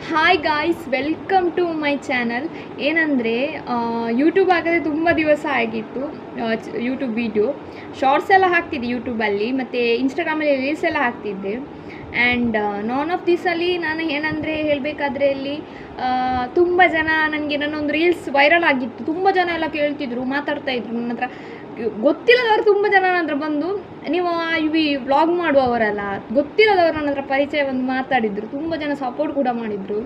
Hi guys, welcome to my channel. ಏನಂದರೆ YouTube ಆಗದೆ ತುಂಬ ದಿವಸ ಆಗಿತ್ತು. ಯೂಟ್ಯೂಬ್ ವೀಡಿಯೋ ಶಾರ್ಟ್ಸ್ ಎಲ್ಲ ಹಾಕ್ತಿದ್ದೆ ಯೂಟ್ಯೂಬಲ್ಲಿ, ಮತ್ತು ಇನ್ಸ್ಟಾಗ್ರಾಮಲ್ಲಿ ರೀಲ್ಸ್ ಎಲ್ಲ ಹಾಕ್ತಿದ್ದೆ. ಆ್ಯಂಡ್ ನಾನ್ ಆಫ್ ದಿಸಲ್ಲಿ ನಾನು ಏನಂದರೆ ಹೇಳಬೇಕಾದ್ರೆ ಇಲ್ಲಿ ತುಂಬ ಜನ ನನಗೆ ನನ್ನೊಂದು ರೀಲ್ಸ್ ವೈರಲ್ ಆಗಿತ್ತು. ತುಂಬ ಜನ ಎಲ್ಲ ಕೇಳ್ತಿದ್ರು, ಮಾತಾಡ್ತಾಯಿದ್ರು ನನ್ನ ಹತ್ರ. ಗೊತ್ತಿಲ್ಲದವರು ತುಂಬ ಜನ ನನ್ನ ಹತ್ರ ಬಂದು, ನೀವು ವ್ಲಾಗ್ ಮಾಡುವವರಲ್ಲ, ಗೊತ್ತಿಲ್ಲದವರು ನನ್ನ ಹತ್ರ ಪರಿಚಯ ಬಂದು ಮಾತಾಡಿದರು. ತುಂಬ ಜನ ಸಪೋರ್ಟ್ ಕೂಡ ಮಾಡಿದರು.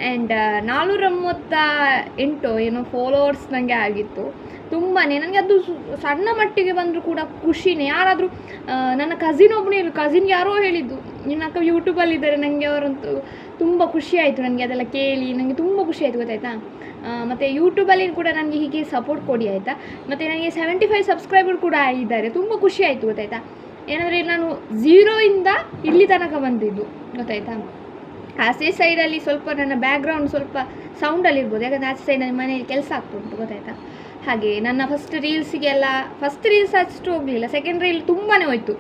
ಆ್ಯಂಡ್ 438 ಏನೋ ಫಾಲೋವರ್ಸ್ ನನಗೆ ಆಗಿತ್ತು. ತುಂಬಾ ನನಗೆ ಅದು ಸಣ್ಣ ಮಟ್ಟಿಗೆ ಬಂದರೂ ಕೂಡ ಖುಷಿನೇ. ಯಾರಾದರೂ ನನ್ನ ಕಸಿನ್ ಒಬ್ಬನೇ ಇರು, ಕಸಿನ್ ಯಾರೋ ಹೇಳಿದ್ದು, ನಿನ್ನ ಅಕ್ಕ ಯೂಟ್ಯೂಬಲ್ಲಿದ್ದಾರೆ, ನನಗೆ ಅವರಂತೂ ತುಂಬ ಖುಷಿ ಆಯಿತು. ನನಗೆ ಅದೆಲ್ಲ ಕೇಳಿ ನನಗೆ ತುಂಬ ಖುಷಿ ಆಯಿತು, ಗೊತ್ತಾಯ್ತಾ. ಮತ್ತು ಯೂಟ್ಯೂಬಲ್ಲಿ ಕೂಡ ನನಗೆ ಹೀಗೆ ಸಪೋರ್ಟ್ ಕೊಡಿ ಆಯಿತಾ. ಮತ್ತು ನನಗೆ 75 ಸಬ್ಸ್ಕ್ರೈಬರ್ ಕೂಡ ಆಗಿದ್ದಾರೆ. ತುಂಬ ಖುಷಿ ಆಯಿತು, ಗೊತ್ತಾಯ್ತಾ. ಏನಂದರೆ ನಾನು 0 ಇಂದ ಇಲ್ಲಿ ತನಕ ಬಂದಿದ್ದು, ಗೊತ್ತಾಯ್ತಾ. ಆಚೆ ಸೈಡಲ್ಲಿ ಸ್ವಲ್ಪ ನನ್ನ ಬ್ಯಾಕ್ಗ್ರೌಂಡ್ ಸ್ವಲ್ಪ ಸೌಂಡಲ್ಲಿ ಇರ್ಬೋದು, ಯಾಕಂದರೆ ಆಚೆ ಸೈಡಲ್ಲಿ ಮನೆಯಲ್ಲಿ ಕೆಲಸ ಆಗ್ತುಂಟು, ಗೊತ್ತಾಯ್ತಾ. ಹಾಗೆ ನನ್ನ ಫಸ್ಟ್ ರೀಲ್ಸ್ ಅಷ್ಟು ಹೋಗಲಿಲ್ಲ. ಸೆಕೆಂಡ್ ರೀಲ್ ತುಂಬಾ ಹೋಯಿತು,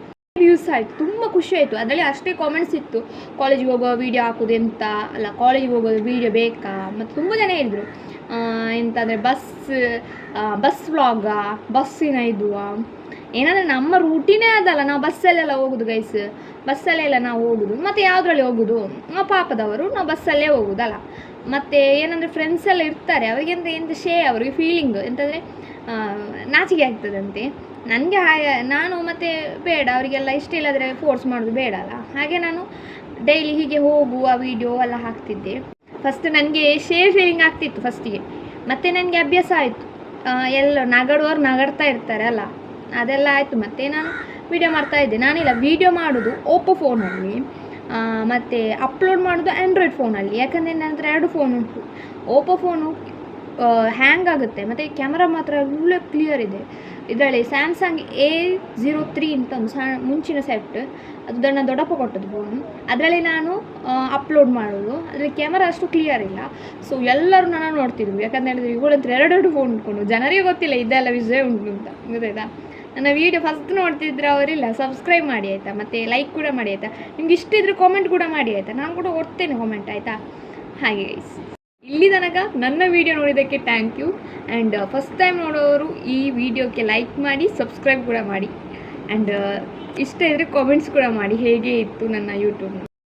ವ್ಯೂಸ್ ಆಯಿತು. ತುಂಬ ಖುಷಿ ಆಯಿತು. ಅದರಲ್ಲಿ ಅಷ್ಟೇ ಕಾಮೆಂಟ್ಸ್ ಇತ್ತು, ಕಾಲೇಜಿಗೆ ಹೋಗೋ ವೀಡಿಯೋ ಹಾಕೋದು ಎಂತ ಅಲ್ಲ, ಕಾಲೇಜಿಗೆ ಹೋಗೋದು ವೀಡಿಯೋ ಬೇಕಾ. ಮತ್ತು ತುಂಬ ಜನ ಹೇಳಿದರು ಎಂತಂದರೆ ಬಸ್ ವ್ಲಾಗಾ, ಬಸ್ಸಿನ ಇದು ಏನಂದರೆ ನಮ್ಮ ರೂಟೀನೇ ಅದಲ್ಲ, ನಾವು ಬಸ್ಸಲ್ಲೆಲ್ಲ ಹೋಗೋದು ಗೈಸ್, ಬಸ್ಸಲ್ಲೆಲ್ಲ ನಾವು ಹೋಗೋದು. ಮತ್ತು ಯಾವುದ್ರಲ್ಲಿ ಹೋಗೋದು, ನಾವು ಪಾಪದವರು, ನಾವು ಬಸ್ಸಲ್ಲೇ ಹೋಗೋದಲ್ಲ. ಮತ್ತು ಏನಂದರೆ ಫ್ರೆಂಡ್ಸ್ ಎಲ್ಲ ಇರ್ತಾರೆ, ಅವರಿಗೆಂತ ಅವರಿಗೆ ಫೀಲಿಂಗ್ ಎಂತಂದರೆ ನಾಚಿಕೆ ಆಗ್ತದಂತೆ. ನನಗೆ ನಾನು ಮತ್ತು ಬೇಡ, ಅವರಿಗೆಲ್ಲ ಇಷ್ಟ ಇಲ್ಲದ್ರೆ ಫೋರ್ಸ್ ಮಾಡೋದು ಬೇಡ ಅಲ್ಲ. ಹಾಗೆ ನಾನು ಡೈಲಿ ಹೀಗೆ ಹೋಗುವ ವೀಡಿಯೋ ಎಲ್ಲ ಹಾಕ್ತಿದ್ದೆ. ಫಸ್ಟ್ ನನಗೆ ಫೀಲಿಂಗ್ ಆಗ್ತಿತ್ತು ಫಸ್ಟಿಗೆ, ಮತ್ತು ನನಗೆ ಅಭ್ಯಾಸ ಆಯಿತು. ಎಲ್ಲ ನಗಡುವವರು ನಗಡ್ತಾ ಇರ್ತಾರೆ ಅಲ್ಲ, ಅದೆಲ್ಲ ಆಯಿತು. ಮತ್ತು ನಾನು ವೀಡಿಯೋ ಮಾಡ್ತಾಯಿದ್ದೆ. ನಾನಿಲ್ಲ ವೀಡಿಯೋ ಮಾಡೋದು ಓಪೋ ಫೋನಲ್ಲಿ, ಮತ್ತು ಅಪ್ಲೋಡ್ ಮಾಡೋದು ಆ್ಯಂಡ್ರಾಯ್ಡ್ ಫೋನಲ್ಲಿ. ಯಾಕಂದರೆ ನನ್ನ ಹತ್ರ 2 ಫೋನ್ ಉಂಟು. ಓಪೋ ಫೋನು ಹ್ಯಾಂಗ್ ಆಗುತ್ತೆ, ಮತ್ತು ಕ್ಯಾಮರಾ ಮಾತ್ರ ಒಳ್ಳೆ ಕ್ಲಿಯರ್ ಇದೆ. ಇದರಲ್ಲಿ ಸ್ಯಾಮ್ಸಂಗ್ A03 ಅಂತ ಒಂದು ಮುಂಚಿನ ಸೆಟ್, ಅದು ನನ್ನ ದೊಡ್ಡಪ್ಪ ಕೊಟ್ಟದ್ದು ಫೋನು. ಅದರಲ್ಲಿ ನಾನು ಅಪ್ಲೋಡ್ ಮಾಡೋದು, ಅದರಲ್ಲಿ ಕ್ಯಾಮರಾ ಅಷ್ಟು ಕ್ಲಿಯರ್ ಇಲ್ಲ. ಸೊ ಎಲ್ಲರೂ ನನ್ನ ನೋಡ್ತಿದ್ರು, ಯಾಕಂತ ಹೇಳಿದ್ರೆ ಇವಳಂತ್ರ 2 ಫೋನ್ ಉಂಟ್ಕೊಂಡು. ಜನರಿಗೆ ಗೊತ್ತಿಲ್ಲ ಇದೆಲ್ಲ ವಿಷಯ ಉಂಟು ಅಂತ, ಗೊತ್ತಾಯ್ತಾ. ನನ್ನ ವೀಡಿಯೋ ಫಸ್ಟ್ ನೋಡ್ತಿದ್ರೆ ಅವರಿಲ್ಲ, ಸಬ್ಸ್ಕ್ರೈಬ್ ಮಾಡಿ ಆಯಿತಾ, ಮತ್ತು ಲೈಕ್ ಕೂಡ ಮಾಡಿ ಆಯಿತಾ. ನಿಮ್ಗೆ ಇಷ್ಟ ಇದ್ದರೆ ಕಾಮೆಂಟ್ ಕೂಡ ಮಾಡಿ ಆಯಿತಾ, ನಾನು ಕೂಡ ಕೊಡ್ತೇನೆ ಕಾಮೆಂಟ್ ಆಯಿತಾ. ಹಾಗೆ ಗೈಸ್, ಇಲ್ಲಿ ತನಕ ನನ್ನ ವೀಡಿಯೋ ನೋಡಿದ್ದಕ್ಕೆ thank you. And first time ನೋಡೋರು ಈ ವಿಡಿಯೋಕ್ಕೆ ಲೈಕ್ ಮಾಡಿ, ಸಬ್ಸ್ಕ್ರೈಬ್ ಕೂಡ ಮಾಡಿ. ಆ್ಯಂಡ್ ಇಷ್ಟ ಇದ್ದರೆ ಕಾಮೆಂಟ್ಸ್ ಕೂಡ ಮಾಡಿ, ಹೇಗೆ ಇತ್ತು ನನ್ನ ಯೂಟ್ಯೂಬ್.